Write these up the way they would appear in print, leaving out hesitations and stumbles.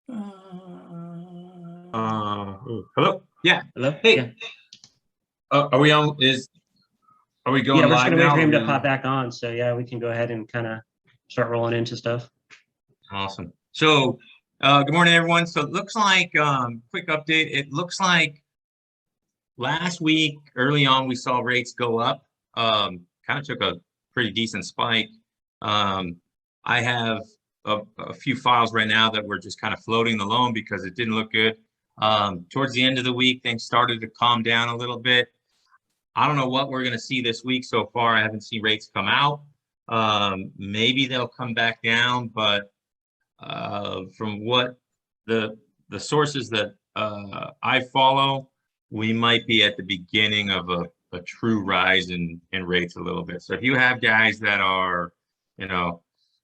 Hello. Yeah. Hello? Yeah. Hey, are we on? Are we Yeah, going we're just live gonna wait for now? him to pop back on. So yeah, we can go ahead and kind of start rolling into stuff. Awesome. So, good morning, everyone. So it looks like quick update. It looks like last week, early on, we saw rates go up. Kind of took a pretty decent spike. I have a few files right now that were just kind of floating the loan because it didn't look good. Towards the end of the week, things started to calm down a little bit. I don't know what we're going to see this week so far. I haven't seen rates come out. Maybe they'll come back down, but from what the sources that I follow, we might be at the beginning of a true rise in rates a little bit. So if you have guys that are, you know,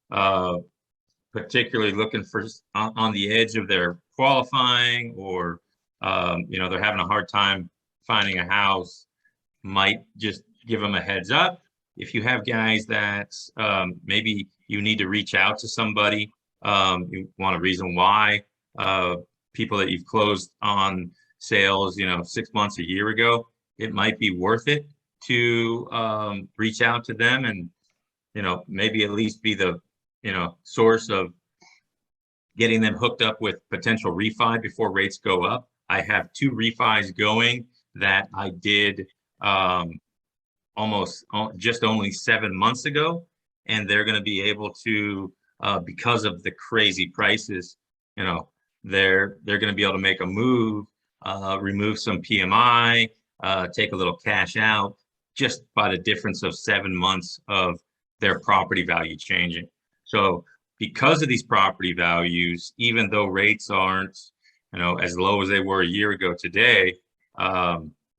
uh, particularly looking for on the edge of their qualifying, or they're having a hard time finding a house, might just give them a heads up. If you have guys that maybe you need to reach out to somebody, you want a reason why, uh, people that you've closed on sales, 6 months, a year ago, it might be worth it to reach out to them and, maybe at least be the, source of getting them hooked up with potential refi before rates go up. I have two refis going that I did almost just only 7 months ago, and they're going to be able to, because of the crazy prices, they're going to be able to make a move, remove some PMI, take a little cash out, just by the difference of 7 months of their property value changing. So because of these property values, even though rates aren't, as low as they were a year ago today,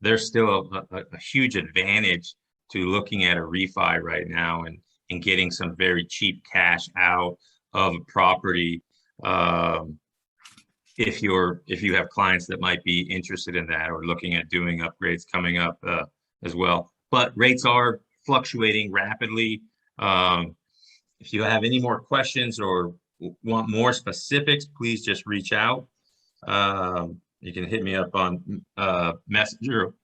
there's still a huge advantage to looking at a refi right now and getting some very cheap cash out of a property. If you have clients that might be interested in that or looking at doing upgrades coming up as well. But rates are fluctuating rapidly. If you have any more questions or want more specifics, please just reach out. You can hit me up on Messenger,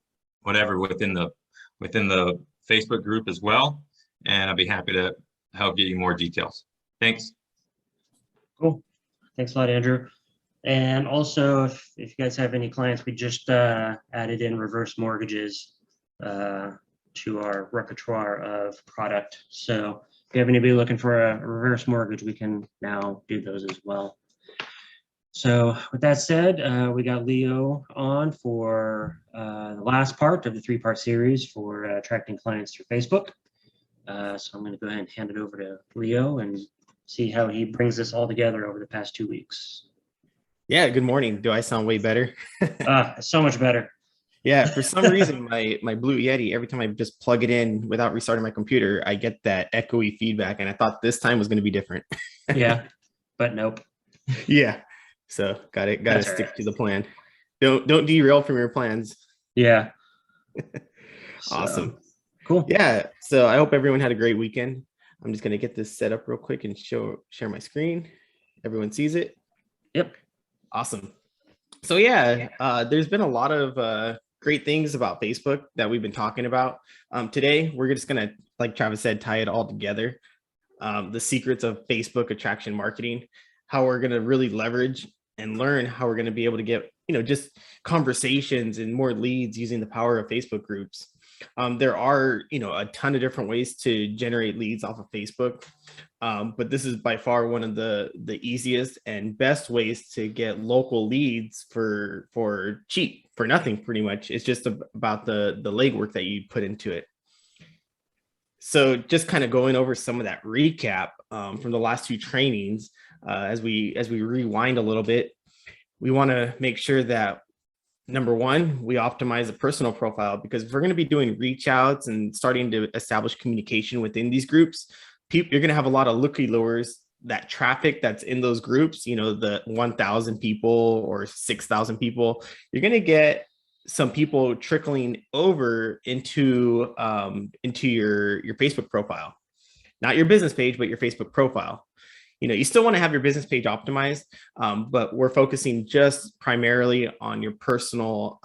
whatever, within the Facebook group as well, and I'll be happy to help get you more details. Thanks. Cool. Thanks a lot, Andrew. And also, if you guys have any clients, we just added in reverse mortgages to our repertoire of product. So if you have anybody looking for a reverse mortgage, we can now do those as well. So with that said, we got Leo on for the last part of the three-part series for attracting clients through Facebook. So I'm going to go ahead and hand it over to Leo and see how he brings this all together over the past 2 weeks. Yeah, good morning. Do I sound way better? So much better. Yeah, for some reason, my Blue Yeti, every time I just plug it in without restarting my computer, I get that echoey feedback, and I thought this time was going to be different. Yeah, but nope. Yeah, so gotta stick to the plan. Don't derail from your plans. Yeah. Awesome. Cool. Yeah, so I hope everyone had a great weekend. I'm just going to get this set up real quick and share my screen. Everyone sees it? Yep. Awesome. So yeah, there's been a lot of great things about Facebook that we've been talking about. Today, we're just going to, like Travis said, tie it all together. The secrets of Facebook attraction marketing, how we're going to really leverage and learn how we're going to be able to get, just conversations and more leads using the power of Facebook groups. There are, a ton of different ways to generate leads off of Facebook. But this is by far one of the easiest and best ways to get local leads for cheap, for nothing, pretty much. It's just about the legwork that you put into it. So just kind of going over some of that recap from the last two trainings, as we rewind a little bit, we want to make sure that, number one, we optimize a personal profile, because if we're going to be doing reach outs and starting to establish communication within these groups, you're going to have a lot of looky lures, that traffic that's in those groups, the 1,000 people or 6,000 people, you're going to get some people trickling over into your Facebook profile, not your business page, but your Facebook profile. You still want to have your business page optimized, but we're focusing just primarily on your personal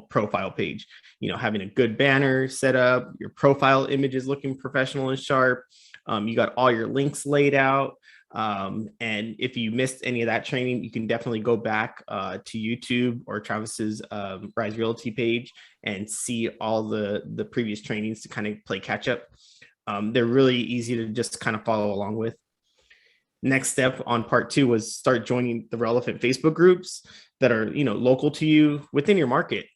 profile page. Having a good banner set up, your profile images looking professional and sharp. You got all your links laid out. And if you missed any of that training, you can definitely go back to YouTube or Travis's Rise Realty page and see all the previous trainings to kind of play catch up. They're really easy to just kind of follow along with. Next step on part 2 was start joining the relevant Facebook groups that are, local to you within your market,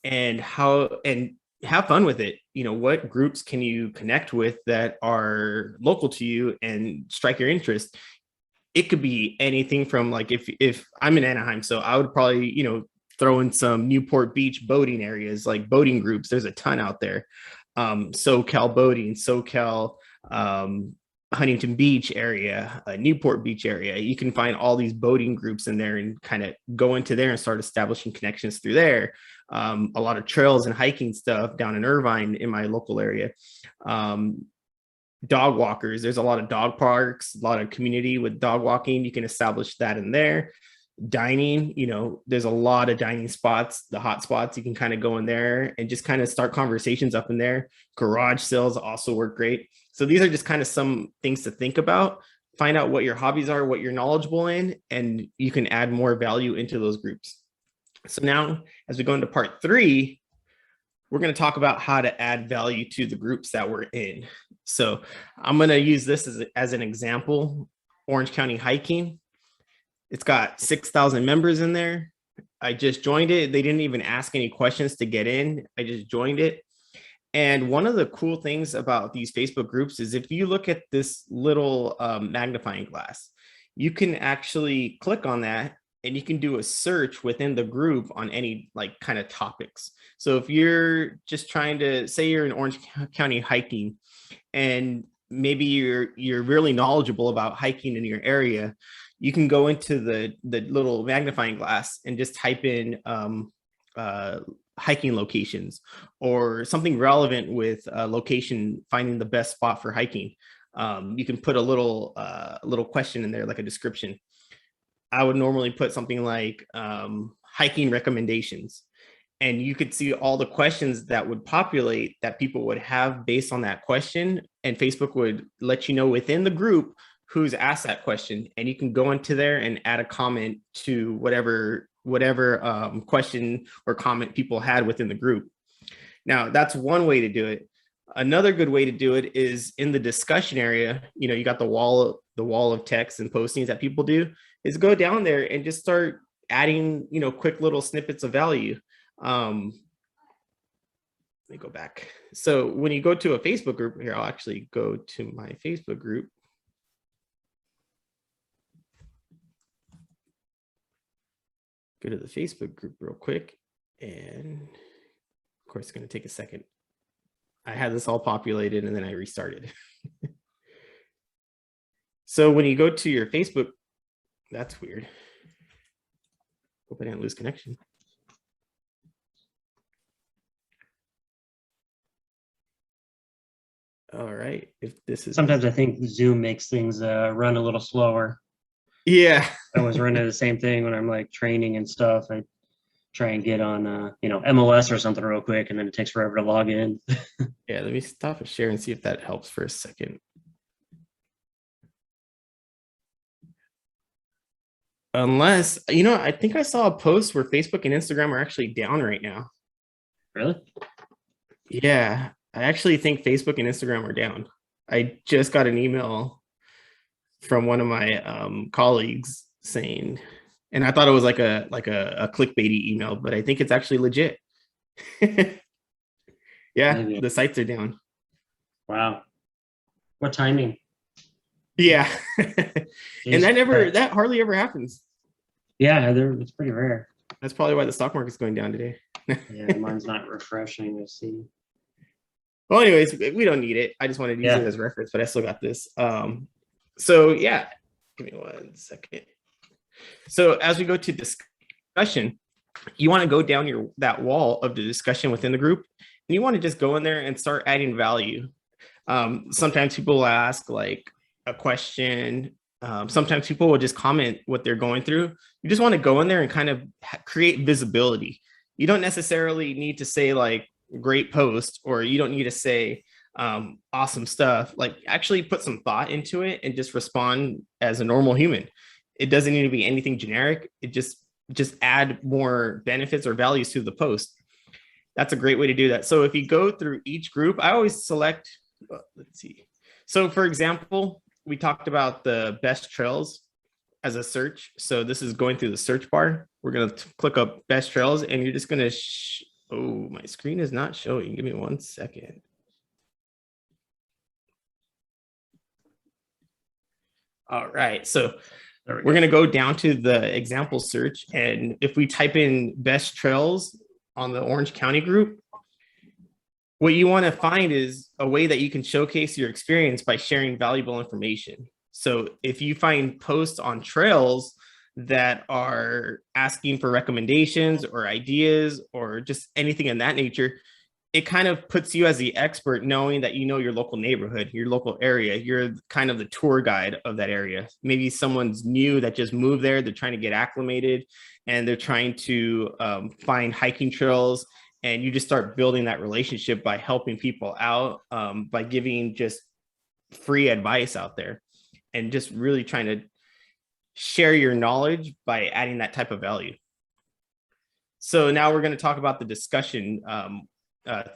and have fun with it. What groups can you connect with that are local to you and strike your interest? It could be anything from, like, if I'm in Anaheim, so I would probably, throw in some Newport Beach boating areas, like boating groups. There's a ton out there. SoCal boating, SoCal, Huntington Beach area, Newport Beach area. You can find all these boating groups in there and kind of go into there and start establishing connections through there. A lot of trails and hiking stuff down in Irvine in my local area. Dog walkers, there's a lot of dog parks, a lot of community with dog walking. You can establish that in there. Dining, there's a lot of dining spots, the hot spots. You can kind of go in there and just kind of start conversations up in there. Garage sales also work great. So these are just kind of some things to think about. Find out what your hobbies are, what you're knowledgeable in, and you can add more value into those groups. So now, as we go into part 3, we're going to talk about how to add value to the groups that we're in. So I'm going to use this as an example. Orange County Hiking. It's got 6,000 members in there. I just joined it. They didn't even ask any questions to get in. I just joined it. And one of the cool things about these Facebook groups is if you look at this little magnifying glass, you can actually click on that and you can do a search within the group on any kind of topics. So if you're just trying to say you're in Orange County hiking and maybe you're really knowledgeable about hiking in your area, you can go into the little magnifying glass and just type in hiking locations or something relevant with location, finding the best spot for hiking. You can put a little question in there, like a description. I would normally put something like hiking recommendations, and you could see all the questions that would populate that people would have based on that question. And Facebook would let you know within the group who's asked that question, and you can go into there and add a comment to whatever question or comment people had within the group. Now, that's one way to do it. Another good way to do it is in the discussion area. You got the wall of text and postings that people do, is go down there and just start adding, quick little snippets of value. Let me go back. So when you go to a Facebook group here, I'll actually go to my Facebook group. Go to the Facebook group real quick. And of course, it's going to take a second. I had this all populated and then I restarted. So when you go to your Facebook, that's weird. Hope I didn't lose connection. All right. If this is Sometimes I think Zoom makes things run a little slower. Yeah. I was running the same thing when I'm training and stuff. I try and get on MLS or something real quick, and then it takes forever to log in. Yeah, let me stop and share and see if that helps for a second. Unless, I think I saw a post where Facebook and Instagram are actually down right now. Really? Yeah, I actually think Facebook and Instagram are down. I just got an email from one of my colleagues saying, and I thought it was like a clickbaity email, but I think it's actually legit. Yeah, Maybe. The sites are down. Wow. What timing? Yeah. And Jeez. that hardly ever happens. Yeah, it's pretty rare. That's probably why the stock market's going down today. Yeah, mine's not refreshing to see. Well, anyways, we don't need it. I just wanted to use it as reference, but I still got this. So yeah, give me 1 second. So as we go to discussion, you want to go down that wall of the discussion within the group, and you want to just go in there and start adding value. Sometimes people will ask a question. Sometimes people will just comment what they're going through. You just want to go in there and kind of create visibility. You don't necessarily need to say like great post, or you don't need to say awesome stuff. Like actually put some thought into it and just respond as a normal human. It doesn't need to be anything generic. It just add more benefits or values to the post. That's a great way to do that. So if you go through each group, I always select, let's see. So for example, we talked about the best trails as a search. So this is going through the search bar. We're going to click up best trails, and you're just going to, oh, my screen is not showing. Give me 1 second. All right. So we're going to go down to the example search. And if we type in best trails on the Orange County group, what you want to find is a way that you can showcase your experience by sharing valuable information. So if you find posts on trails that are asking for recommendations or ideas or just anything in that nature, it kind of puts you as the expert, knowing that you know your local neighborhood, your local area. You're kind of the tour guide of that area. Maybe someone's new that just moved there. They're trying to get acclimated, and they're trying to find hiking trails. And you just start building that relationship by helping people out, by giving just free advice out there, and just really trying to share your knowledge by adding that type of value. So now we're going to talk about the discussion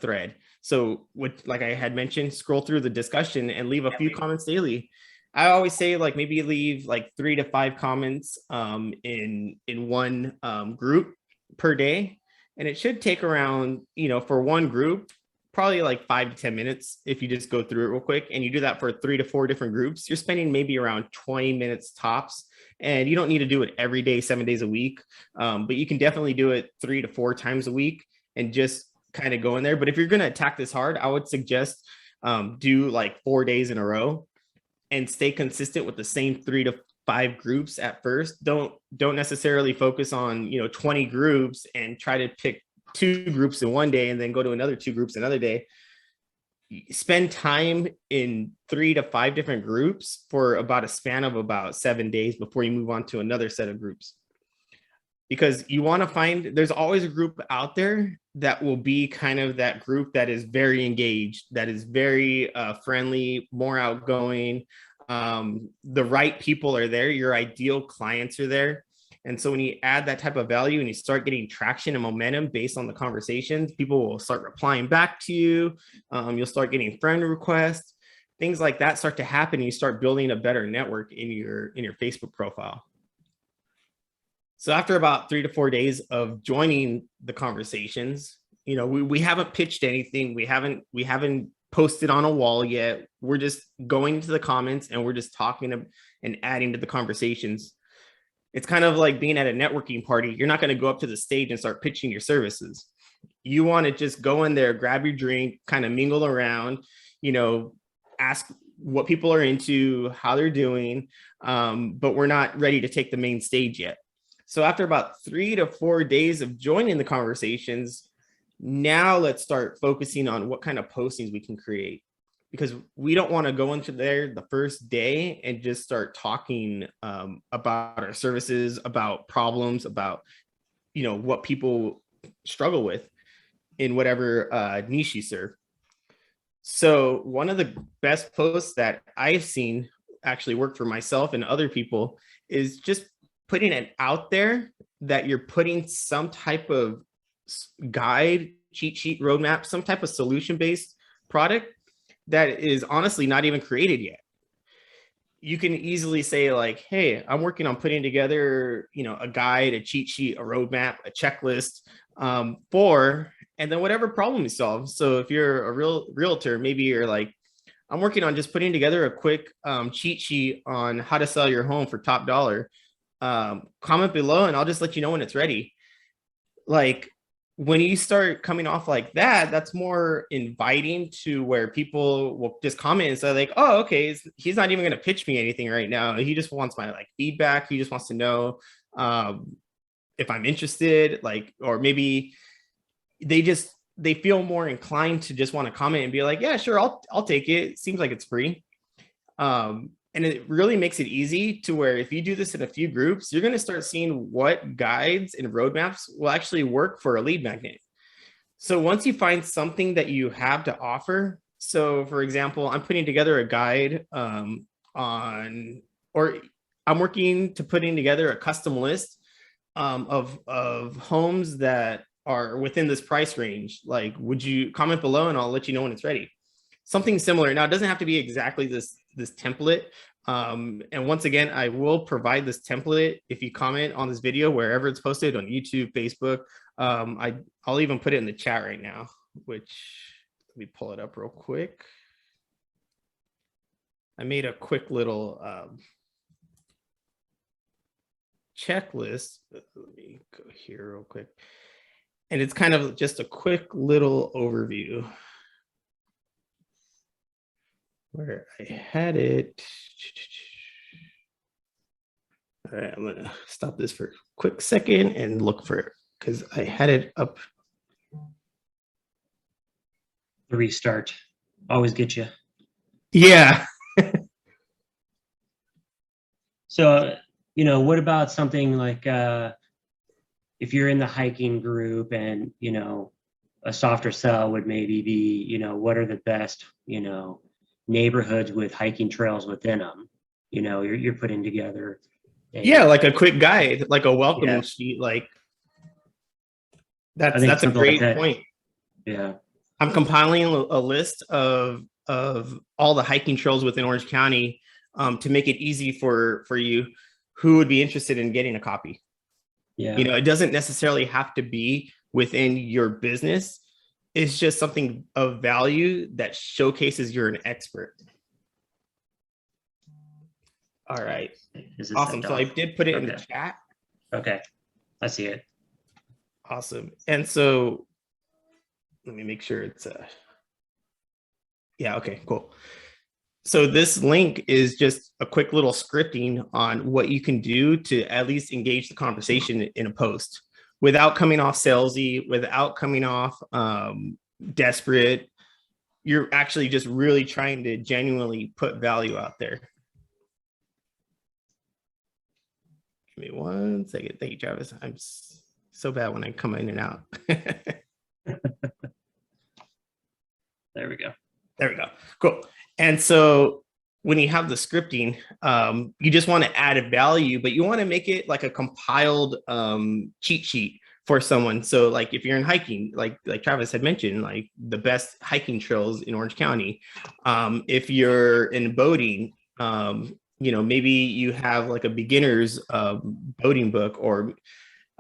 thread. So like I had mentioned, scroll through the discussion and leave a few comments daily. I always say like maybe leave like 3 to 5 comments in one group per day. And it should take around, for one group, probably like 5 to 10 minutes if you just go through it real quick. And you do that for 3 to 4 different groups. You're spending maybe around 20 minutes tops. And you don't need to do it every day, 7 days a week. But you can definitely do it 3 to 4 times a week and just kind of go in there. But if you're going to attack this hard, I would suggest do like 4 days in a row and stay consistent with the same 3 to 5 groups at first. Don't necessarily focus on 20 groups and try to pick 2 groups in one day and then go to another 2 groups another day. Spend time in 3 to 5 different groups for about a span of about 7 days before you move on to another set of groups. Because you want to find, there's always a group out there that will be kind of that group that is very engaged, that is very friendly, more outgoing. The right people are there. Your ideal clients are there. And so when you add that type of value and you start getting traction and momentum based on the conversations, people will start replying back to you. You'll start getting friend requests, things like that start to happen. And you start building a better network in your Facebook profile. So after about 3 to 4 days of joining the conversations, we haven't pitched anything. We haven't posted on a wall yet. We're just going into the comments and we're just talking and adding to the conversations. It's kind of like being at a networking party. You're not going to go up to the stage and start pitching your services. You want to just go in there, grab your drink, kind of mingle around, ask what people are into, how they're doing, but we're not ready to take the main stage yet. So after about 3 to 4 days of joining the conversations, now let's start focusing on what kind of postings we can create, because we don't want to go into there the first day and just start talking about our services, about problems, about, what people struggle with in whatever niche you serve. So one of the best posts that I've seen actually work for myself and other people is just putting it out there that you're putting some type of guide, cheat sheet, roadmap, some type of solution-based product that is honestly not even created yet. You can easily say like, hey, I'm working on putting together, a guide, a cheat sheet, a roadmap, a checklist for, and then whatever problem you solve. So if you're a realtor, maybe you're like, I'm working on just putting together a quick cheat sheet on how to sell your home for top dollar. Comment below and I'll just let you know when it's ready. Like when you start coming off like that, that's more inviting to where people will just comment and say like, oh, okay, he's not even going to pitch me anything right now. He just wants my feedback. He just wants to know if I'm interested, or maybe they feel more inclined to just want to comment and be like, yeah, sure, I'll take it. It seems like it's free. And it really makes it easy to where if you do this in a few groups, you're going to start seeing what guides and roadmaps will actually work for a lead magnet. So once you find something that you have to offer, so for example, I'm putting together a guide I'm working to putting together a custom list of homes that are within this price range. Like, would you comment below and I'll let you know when it's ready? Something similar. Now, it doesn't have to be exactly this template. And once again, I will provide this template if you comment on this video wherever it's posted on YouTube, Facebook. I'll even put it in the chat right now, which let me pull it up real quick. I made a quick little checklist. Let me go here real quick. And it's kind of just a quick little overview where I had it. All right, I'm gonna stop this for a quick second and look for it because I had it up. The restart always get you. Yeah. So, you know, what about something like if you're in the hiking group and, you know, a softer sell would maybe be, you know, what are the best, you know, neighborhoods with hiking trails within them? You know, you're putting together. Yeah, like a quick guide, like a welcome sheet. Like that's a great point. Yeah. I'm compiling a list of all the hiking trails within Orange County to make it easy for you who would be interested in getting a copy. Yeah. You know, it doesn't necessarily have to be within your business. It's just something of value that showcases you're an expert. All right. Awesome. So I did put it in the chat. Okay. I see it. Awesome. And so let me make sure it's yeah, okay, cool. So this link is just a quick little scripting on what you can do to at least engage the conversation in a post without coming off salesy, without coming off desperate. You're actually just really trying to genuinely put value out there. Give me 1 second. Thank you, Travis. I'm so bad when I come in and out. There we go. There we go. Cool. And so when you have the scripting, you just want to add a value, but you want to make it like a compiled cheat sheet for someone. So like if you're in hiking, like Travis had mentioned, like the best hiking trails in Orange County. If you're in boating, you know, maybe you have like a beginner's boating book, or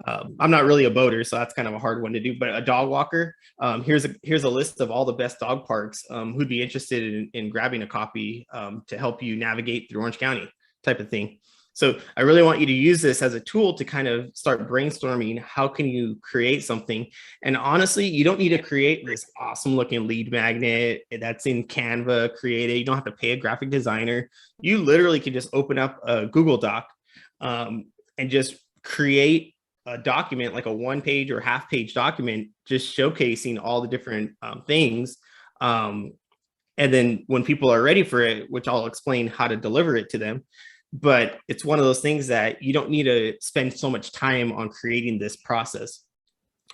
I'm not really a boater, so that's kind of a hard one to do, but a dog walker. Here's a list of all the best dog parks who'd be interested in grabbing a copy to help you navigate through Orange County type of thing. So I really want you to use this as a tool to kind of start brainstorming how can you create something. And honestly, you don't need to create this awesome looking lead magnet that's in Canva created. You don't have to pay a graphic designer. You literally can just open up a Google Doc and just create a document, like a 1-page or half-page document, just showcasing all the different things. And then when people are ready for it, which I'll explain how to deliver it to them, but it's one of those things that you don't need to spend so much time on creating this process,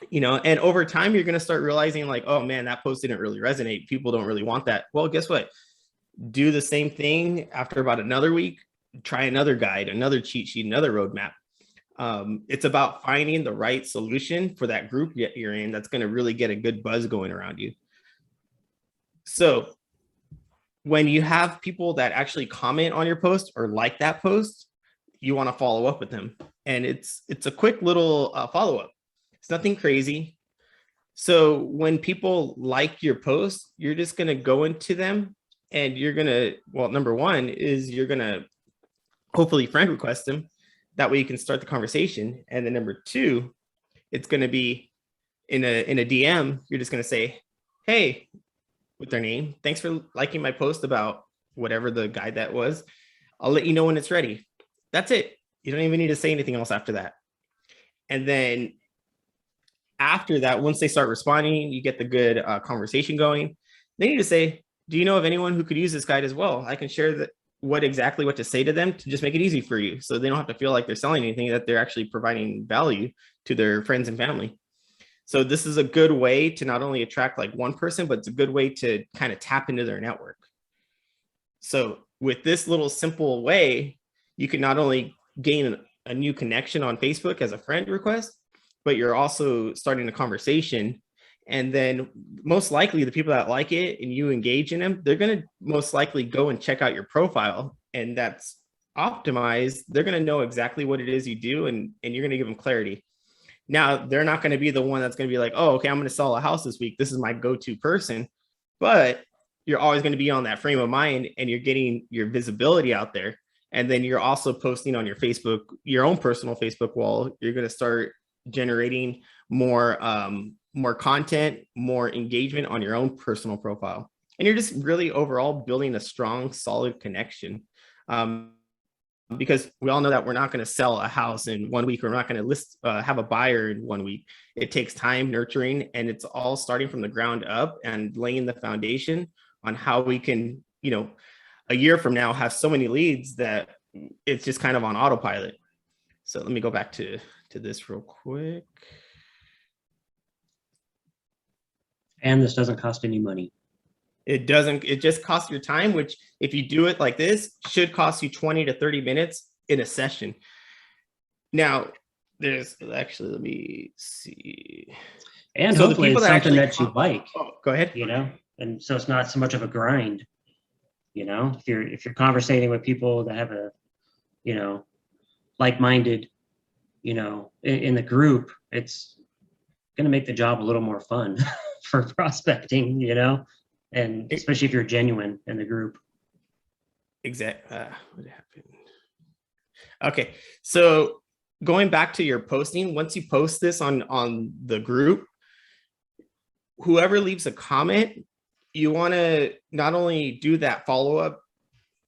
you know, and over time, you're going to start realizing like, oh man, that post didn't really resonate. People don't really want that. Well, guess what? Do the same thing after about another week, try another guide, another cheat sheet, another roadmap. It's about finding the right solution for that group you're in that's going to really get a good buzz going around you. So when you have people that actually comment on your post or like that post, you want to follow up with them. And it's a quick little follow-up. It's nothing crazy. So when people like your post, you're just going to go into them and you're going to, well, number one is you're going to hopefully friend request them. That way you can start the conversation. And then number two, it's going to be in a DM. You're just going to say, hey, with their name, thanks for liking my post about whatever the guide that was. I'll let you know when it's ready. That's it. You don't even need to say anything else after that. And then after that, once they start responding, you get the good conversation going. They need to say, do you know of anyone who could use this guide as well? I can share what to say to them to just make it easy for you. So they don't have to feel like they're selling anything, that they're actually providing value to their friends and family. So this is a good way to not only attract like one person, but it's a good way to kind of tap into their network. So with this little simple way, you can not only gain a new connection on Facebook as a friend request, but you're also starting a conversation. And then most likely the people that like it and you engage in them, they're going to most likely go and check out your profile, and that's optimized. They're going to know exactly what it is you do, and you're going to give them clarity. Now, they're not going to be the one that's going to be like, oh, okay, I'm going to sell a house this week. This is my go-to person. But you're always going to be on that frame of mind, and you're getting your visibility out there. And then you're also posting on your Facebook, your own personal Facebook wall. You're going to start generating more content, more engagement on your own personal profile. And you're just really overall building a strong, solid connection. Because we all know that we're not going to sell a house in 1 week, or we're not going to have a buyer in 1 week. It takes time, nurturing, and it's all starting from the ground up and laying the foundation on how we can, a year from now have so many leads that it's just kind of on autopilot. So let me go back to this real quick. And this doesn't cost any money. It doesn't. It just costs your time, which if you do it like this, should cost you 20 to 30 minutes in a session. Now, there's actually, let me see. And so hopefully it's something that you like. Oh, go ahead. And so it's not so much of a grind. If you're conversating with people that have a, like-minded, in the group, it's going to make the job a little more fun for prospecting, and especially if you're genuine in the group. Exactly. What happened? Okay. So going back to your posting, once you post this on the group, whoever leaves a comment, you want to not only do that follow-up.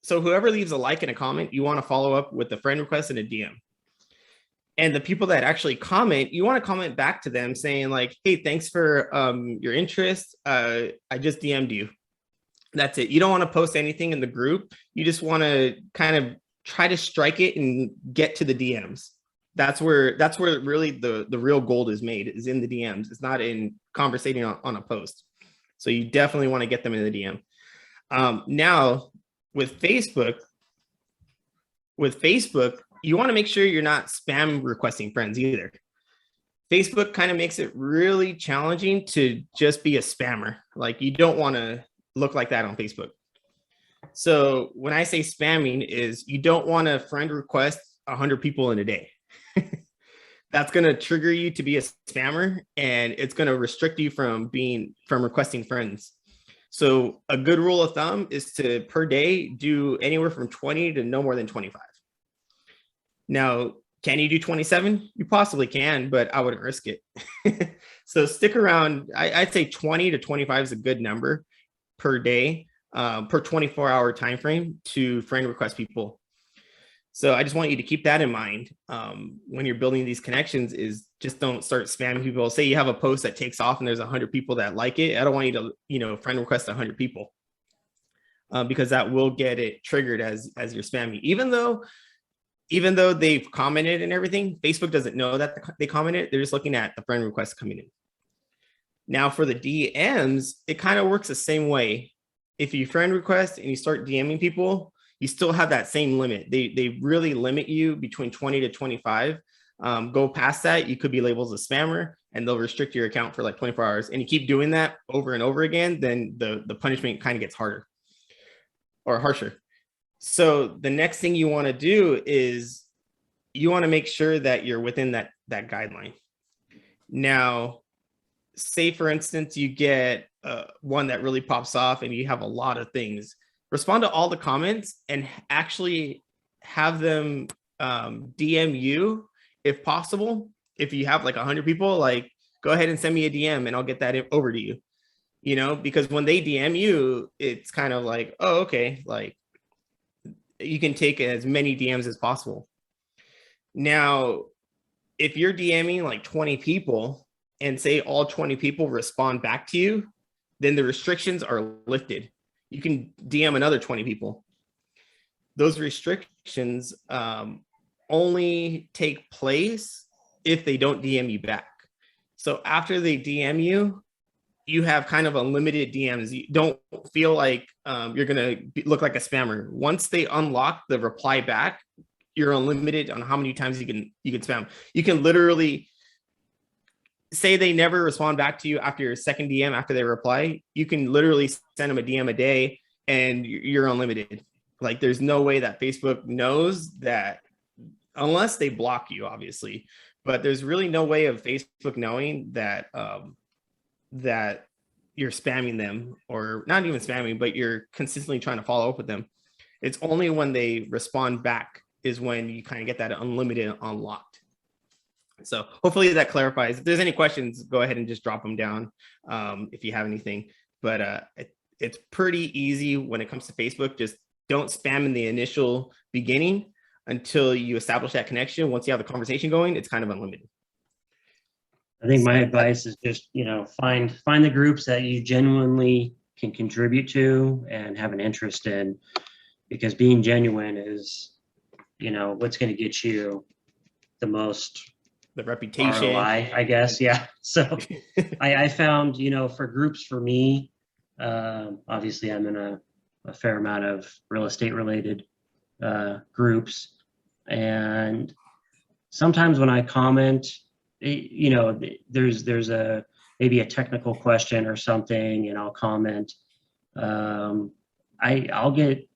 So whoever leaves a like and a comment, you want to follow up with a friend request and a DM. And the people that actually comment, you want to comment back to them saying like, hey, thanks for your interest. I just DM'd you. That's it. You don't want to post anything in the group. You just want to kind of try to strike it and get to the DMs. That's where really the real gold is made, is in the DMs. It's not in conversating on a post. So you definitely want to get them in the DM. Now with Facebook, you want to make sure you're not spam requesting friends either. Facebook kind of makes it really challenging to just be a spammer. Like, you don't want to look like that on Facebook. So when I say spamming, is you don't want to friend request 100 people in a day. That's going to trigger you to be a spammer, and it's going to restrict you from requesting friends. So a good rule of thumb is to, per day, do anywhere from 20 to no more than 25. Now, can you do 27? You possibly can, but I wouldn't risk it. So stick around. I'd say 20 to 25 is a good number per day, per 24-hour time frame to friend request people. So I just want you to keep that in mind when you're building these connections. Is just don't start spamming people. Say you have a post that takes off and there's 100 people that like it. I don't want you to, friend request 100 people because that will get it triggered as you're spamming. Even though they've commented and everything, Facebook doesn't know that they commented. They're just looking at the friend requests coming in. Now for the DMs, it kind of works the same way. If you friend request and you start DMing people, you still have that same limit. They really limit you between 20 to 25. Go past that, you could be labeled as a spammer, and they'll restrict your account for like 24 hours. And you keep doing that over and over again, then the punishment kind of gets harder or harsher. So the next thing you want to do is you want to make sure that you're within that guideline. Now, say for instance, you get one that really pops off and you have a lot of things. Respond to all the comments and actually have them DM you if possible. If you have like 100 people, like, go ahead and send me a DM and I'll get that over to you. Because when they DM you, it's kind of like, oh, okay, like, you can take as many DMs as possible. Now, if you're DMing like 20 people and say all 20 people respond back to you, then the restrictions are lifted. You can DM another 20 people. those restrictions only take place if they don't DM you back. So after they DM you, you have kind of unlimited DMs. You don't feel like you're gonna look like a spammer. Once they unlock the reply back, you're unlimited on how many times you can spam. You can literally say they never respond back to you after your second DM after they reply. You can literally send them a DM a day, and you're unlimited. Like there's no way that Facebook knows that, unless they block you, obviously. But there's really no way of Facebook knowing that that you're spamming them, or not even spamming, but you're consistently trying to follow up with them. It's only when they respond back is when you kind of get that unlimited unlocked. So hopefully that clarifies. If there's any questions, go ahead and just drop them down if you have anything. But it's pretty easy when it comes to Facebook. Just don't spam in the initial beginning until you establish that connection. Once you have the conversation going, it's kind of unlimited. I think my advice is just, find the groups that you genuinely can contribute to and have an interest in, because being genuine is, what's going to get you the most reputation, ROI, I guess. Yeah. So I found, for groups, for me, obviously I'm in a fair amount of real estate related groups. And sometimes when I comment, there's maybe a technical question or something, and I'll comment. I'll get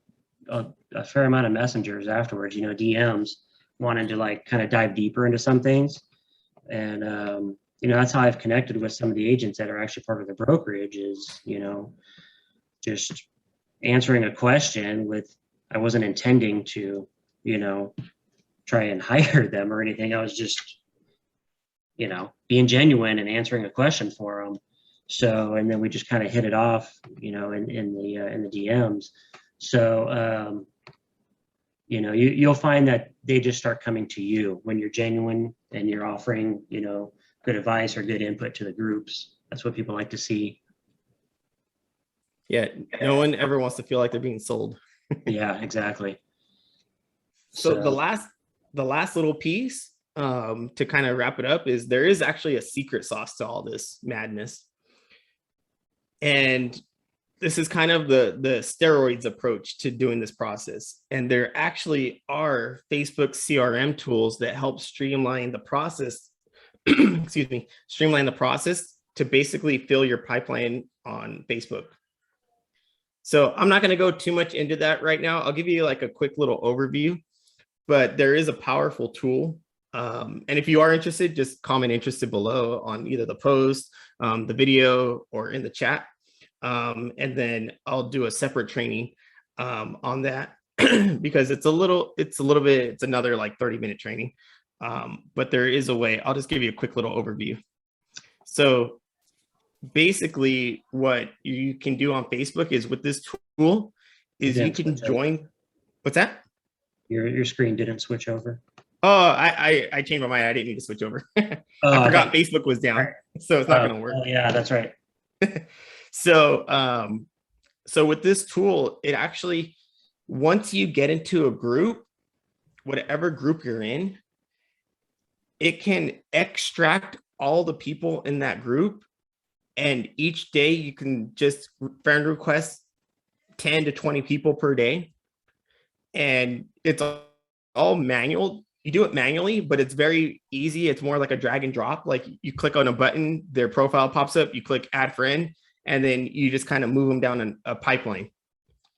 a fair amount of messengers afterwards, DMs, wanting to kind of dive deeper into some things. And, that's how I've connected with some of the agents that are actually part of the brokerage is, just answering a question I wasn't intending to, try and hire them or anything. I was just, being genuine and answering a question for them. So, and then we just kind of hit it off, in the DMs. So, you'll find that they just start coming to you when you're genuine and you're offering, good advice or good input to the groups. That's what people like to see. Yeah, no one ever wants to feel like they're being sold. Yeah, exactly. So the last little piece to kind of wrap it up is there is actually a secret sauce to all this madness. And this is kind of the steroids approach to doing this process. And there actually are Facebook CRM tools that help streamline the process, streamline the process to basically fill your pipeline on Facebook. So I'm not going to go too much into that right now. I'll give you like a quick little overview, but there is a powerful tool. And if you are interested, just comment interested below on either the post, the video, or in the chat. And then I'll do a separate training on that because it's another like 30-minute training. But there is a way. I'll just give you a quick little overview. So basically what you can do on Facebook is with this tool is you can join. What's that? Your screen didn't switch over. Oh, I changed my mind. I didn't need to switch over. I forgot Facebook was down, so it's not going to work. Yeah, that's right. So with this tool, it actually, once you get into a group, whatever group you're in, it can extract all the people in that group. And each day you can just friend request 10 to 20 people per day. And it's all manual. You do it manually, but it's very easy. It's more like a drag and drop. Like you click on a button, their profile pops up, you click add friend, and then you just kind of move them down a pipeline.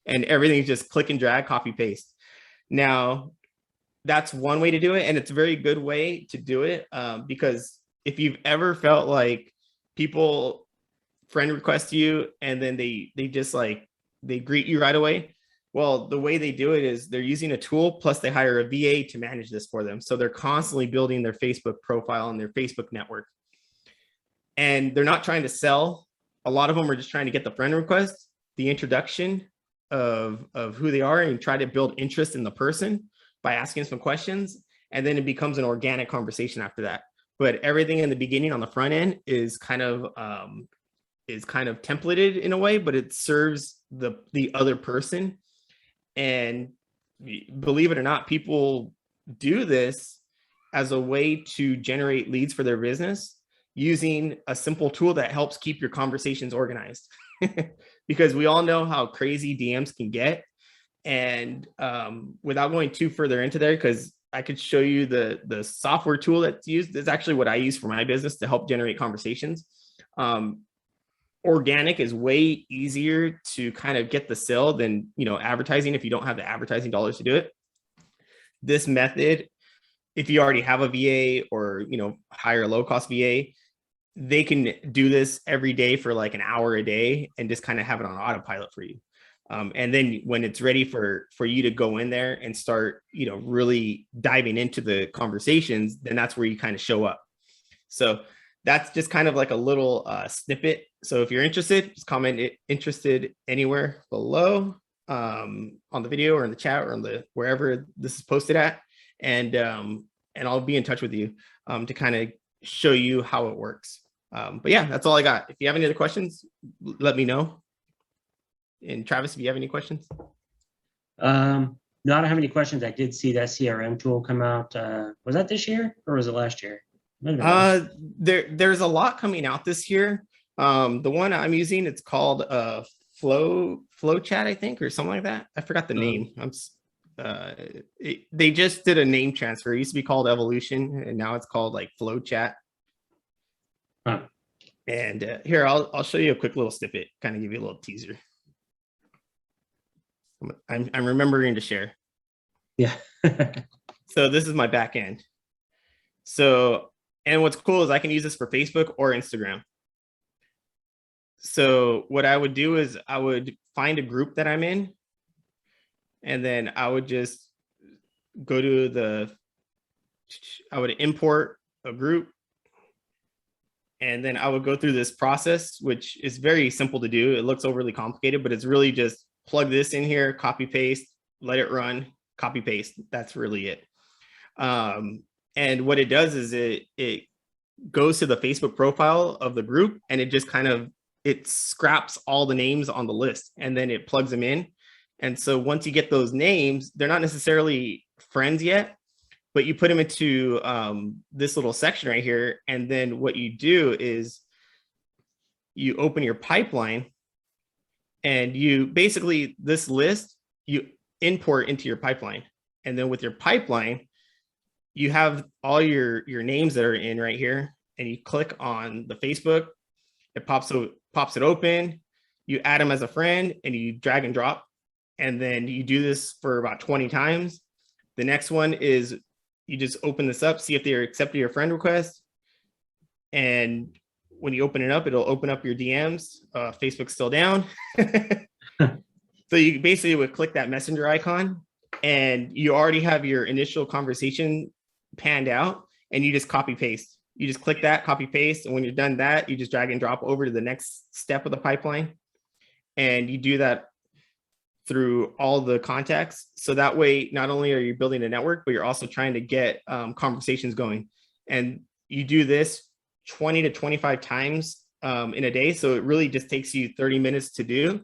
And everything's just click and drag, copy, paste. Now, that's one way to do it. And it's a very good way to do it because if you've ever felt like people friend request you and then they just they greet you right away. Well, the way they do it is they're using a tool, plus they hire a VA to manage this for them. So they're constantly building their Facebook profile and their Facebook network. And they're not trying to sell. A lot of them are just trying to get the friend request, the introduction of who they are, and try to build interest in the person by asking some questions. And then it becomes an organic conversation after that. But everything in the beginning on the front end is kind of templated in a way, but it serves the other person. And believe it or not, people do this as a way to generate leads for their business using a simple tool that helps keep your conversations organized. Because we all know how crazy DMs can get. And without going too further into there, because I could show you the software tool that's used. That's actually what I use for my business to help generate conversations. Organic is way easier to kind of get the sale than, advertising if you don't have the advertising dollars to do it. This method, if you already have a VA or, hire a low cost VA, they can do this every day for like an hour a day and just kind of have it on autopilot for you. And then when it's ready for you to go in there and start, really diving into the conversations, then that's where you kind of show up. So that's just kind of like a little snippet. So if you're interested, just comment interested anywhere below on the video or in the chat or on wherever this is posted at. And I'll be in touch with you to kind of show you how it works. But yeah, that's all I got. If you have any other questions, let me know. And Travis, if you have any questions? No, I don't have any questions. I did see that CRM tool come out. Was that this year or was it last year? There's a lot coming out this year. The one I'm using, it's called Flow Chat, I think, or something like that. I forgot the name. They just did a name transfer. It used to be called Evolution, and now it's called like Flow Chat. Huh. And here, I'll show you a quick little snippet, kind of give you a little teaser. I'm remembering to share. Yeah. So this is my back end. So, and what's cool is I can use this for Facebook or Instagram. So what I would do is I would find a group that I'm in, and then I would just go to I would import a group, and then I would go through this process, which is very simple to do. It looks overly complicated, but it's really just plug this in here, copy paste, let it run, copy paste. That's really it. And what it does is it goes to the Facebook profile of the group, and it just it scraps all the names on the list, and then it plugs them in. And so once you get those names, they're not necessarily friends yet, but you put them into this little section right here. And then what you do is you open your pipeline, and you basically, this list, you import into your pipeline. And then with your pipeline, you have all your names that are in right here, and you click on the Facebook, it pops it open, you add them as a friend, and you drag and drop. And then you do this for about 20 times. The next one is you just open this up, see if they're accepting your friend request. And when you open it up, it'll open up your DMs. Facebook's still down. So you basically would click that messenger icon, and you already have your initial conversation panned out, and you just copy paste. You just click that, copy paste. And when you're done that, you just drag and drop over to the next step of the pipeline. And you do that through all the contacts. So that way, not only are you building a network, but you're also trying to get conversations going. And you do this 20 to 25 times in a day. So it really just takes you 30 minutes to do.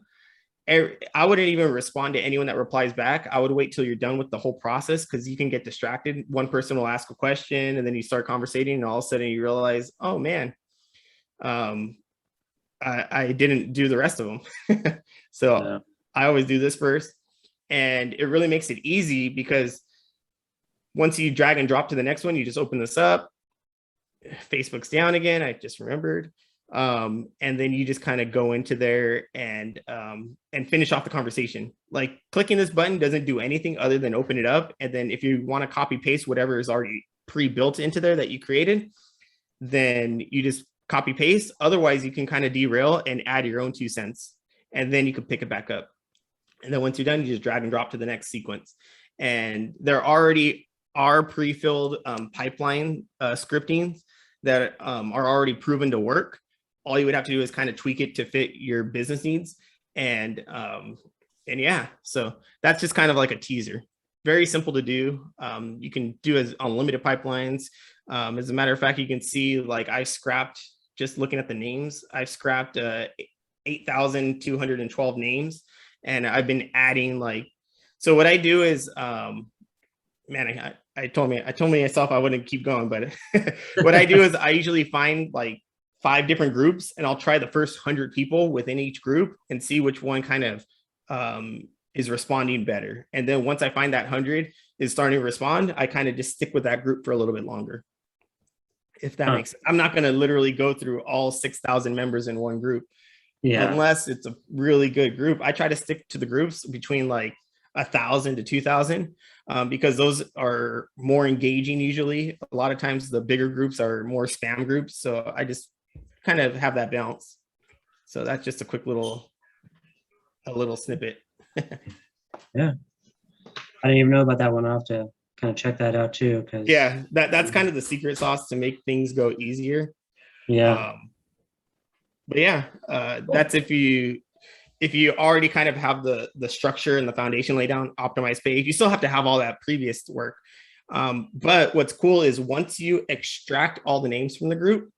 I wouldn't even respond to anyone that replies back. I would wait till you're done with the whole process, because you can get distracted. One person will ask a question, and then you start conversating, and all of a sudden you realize, oh man, I didn't do the rest of them. So yeah. I always do this first, and it really makes it easy, because once you drag and drop to the next one, you just open this up. Facebook's down again. I just remembered. And then you just kind of go into there and finish off the conversation. Like clicking this button doesn't do anything other than open it up. And then if you want to copy paste whatever is already pre-built into there that you created, then you just copy paste. Otherwise, you can kind of derail and add your own 2 cents, and then you can pick it back up. And then once you're done, you just drag and drop to the next sequence. And there already are pre-filled pipeline scripting that are already proven to work. All you would have to do is kind of tweak it to fit your business needs. And yeah, so that's just kind of like a teaser. Very simple to do. You can do as unlimited pipelines. As a matter of fact, you can see like I scrapped, just looking at the names, I've scrapped 8,212 names. And I've been adding like So what I do is, man, I told myself I wouldn't keep going, but what I do is I usually find like 5 different groups, and I'll try the first 100 people within each group and see which one kind of is responding better. And then once I find that 100 is starting to respond, I kind of just stick with that group for a little bit longer. If that makes sense. I'm not going to literally go through all 6,000 members in one group. Yeah. Unless it's a really good group. I try to stick to the groups between like 1,000 to 2,000 because those are more engaging usually. A lot of times the bigger groups are more spam groups. So I just kind of have that balance. So that's just a quick little snippet. Yeah. I didn't even know about that one. I'll have to kind of check that out too. Cause Yeah, that's kind of the secret sauce to make things go easier. yeah. But yeah, that's if you already kind of have the structure and the foundation laid down, optimized page. You still have to have all that previous work. But what's cool is once you extract all the names from the group,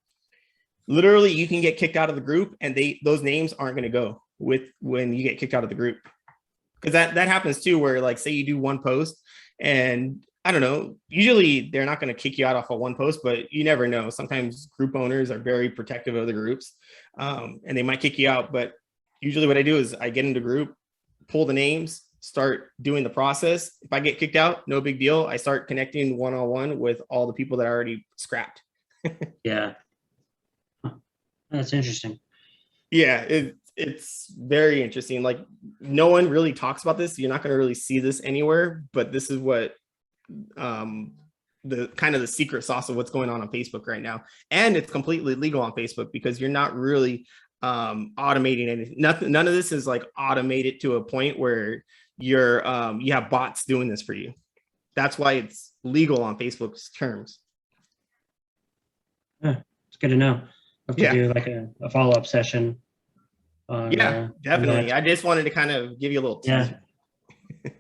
literally you can get kicked out of the group, and those names aren't going to go with when you get kicked out of the group. Because that happens too, where like say you do one post and I don't know, usually they're not going to kick you out off of one post, but you never know. Sometimes group owners are very protective of the groups and they might kick you out. But usually what I do is I get into group, pull the names, start doing the process. If I get kicked out, no big deal. I start connecting one-on-one with all the people that I already scrapped. Yeah. That's interesting. Yeah, it's very interesting. Like no one really talks about this. You're not going to really see this anywhere, but this is what the kind of the secret sauce of what's going on Facebook right now. And it's completely legal on Facebook because you're not really automating anything. None of this is like automated to a point where you're you have bots doing this for you. That's why it's legal on Facebook's terms. Yeah, it's good to know. Have to Yeah. do like a follow-up session. On, Yeah, definitely. I just wanted to kind of give you a little teaser. Yeah.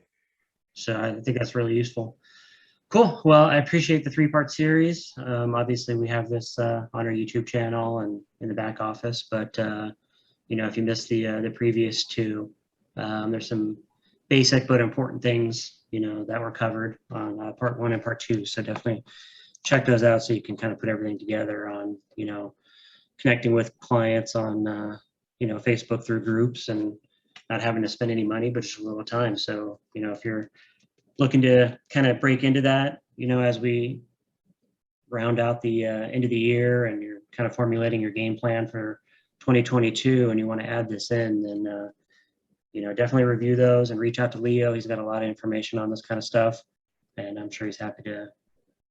So I think that's really useful. Cool. Well, I appreciate the 3-part series. Obviously, we have this on our YouTube channel and in the back office. But you know, if you missed the previous 2, there's some basic but important things that were covered on part 1 and part 2. So definitely check those out so you can kind of put everything together on connecting with clients on Facebook through groups and not having to spend any money, but just a little time. So if you're looking to kind of break into that, as we round out the end of the year and you're kind of formulating your game plan for 2022 and you want to add this in, then, definitely review those and reach out to Leo. He's got a lot of information on this kind of stuff, and I'm sure he's happy to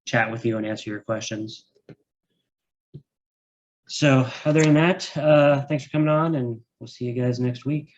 chat with you and answer your questions. So other than that, thanks for coming on, and we'll see you guys next week.